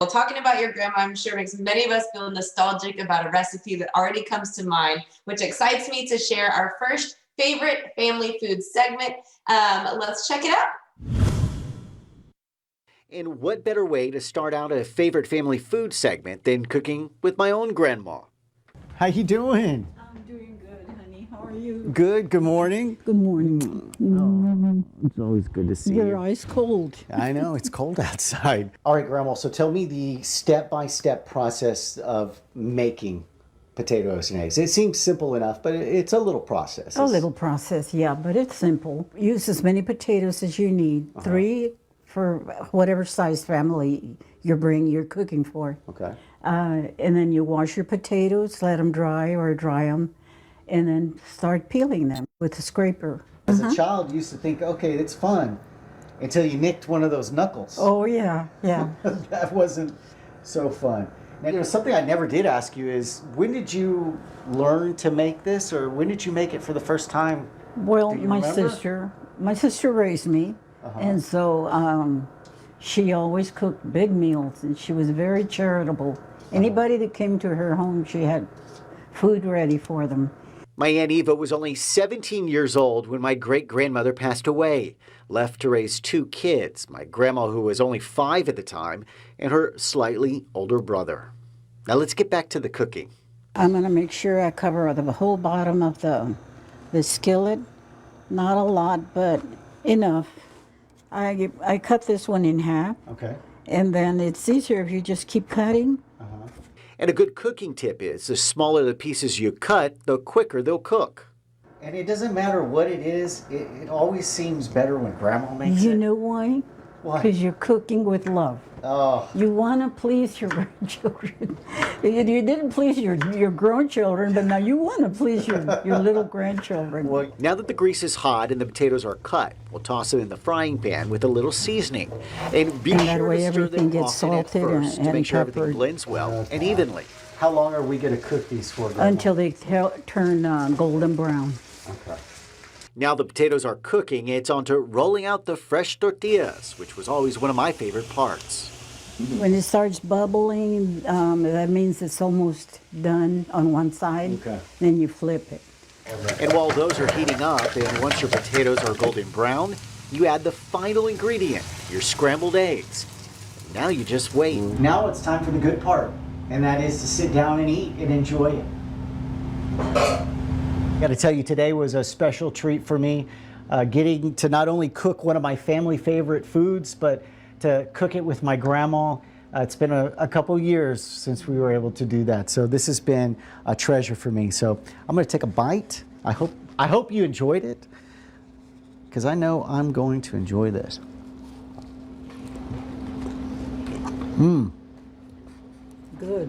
Well, talking about your grandma, I'm sure makes many of us feel nostalgic about a recipe that already comes to mind, which excites me to share our first favorite family food segment. Let's check it out. And what better way to start out a favorite family food segment than cooking with my own grandma? How you doing? I'm doing good, honey. How are you? Good. Good morning. Good morning. Oh, it's always good to see Your you. eyes cold. I know, it's cold outside. All right, Grandma, so tell me the step-by-step process of making potatoes and eggs. It seems simple enough, but it's a little process. A little process, yeah, but it's simple. Use as many potatoes as you need. 3 for whatever size family you're cooking for. Okay. And then you wash your potatoes, let them dry or dry them, and then start peeling them with a scraper. As a child, you used to think, okay, it's fun, until you nicked one of those knuckles. Oh, yeah, yeah. That wasn't so fun. Now, there's something I never did ask you is, when did you learn to make this, or when did you make it for the first time? Well, Do you my remember? sister raised me, and so she always cooked big meals, and she was very charitable. Anybody that came to her home, she had food ready for them. My Aunt Eva was only 17 years old when my great-grandmother passed away, left to raise 2 kids, my grandma who was only 5 at the time, and her slightly older brother. Now let's get back to the cooking. I'm gonna make sure I cover the whole bottom of the skillet. Not a lot, but enough. I cut this one in half, Okay. and then it's easier if you just keep cutting. And a good cooking tip is, the smaller the pieces you cut, the quicker they'll cook. And it doesn't matter what it is, it always seems better when Grandma makes You it. know why? Why? Because you're cooking with love. Oh, You want to please your grandchildren. You didn't please your grown children, but now you want to please your little grandchildren. well, Now that the grease is hot and the potatoes are cut, we'll toss them in the frying pan with a little seasoning. And be And that sure way to stir everything them gets often at salted first to and make sure everything peppered. blends well and evenly. how long are we going to cook these for, Grandma? Until they turn golden brown. Okay. Now the potatoes are cooking, it's on to rolling out the fresh tortillas, which was always one of my favorite parts. When it starts bubbling, that means it's almost done on one side. Okay. Then you flip it. And while those are heating up, and once your potatoes are golden brown, you add the final ingredient, your scrambled eggs. Now you just wait. Now it's time for the good part, and that is to sit down and eat and enjoy it. I got to tell you, today was a special treat for me, getting to not only cook one of my family favorite foods, but to cook it with my grandma. It's been a couple years since we were able to do that, so this has been a treasure for me. So I'm going to take a bite. I hope you enjoyed it, because I know I'm going to enjoy this. Good.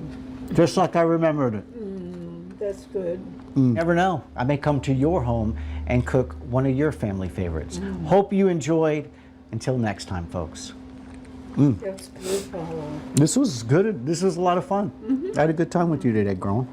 Just like I remembered it. That's good. Never know. I may come to your home and cook one of your family favorites. Hope you enjoyed. Until next time, folks. That's good, Paulo. This was good. This was a lot of fun. I had a good time with you today, Grandma.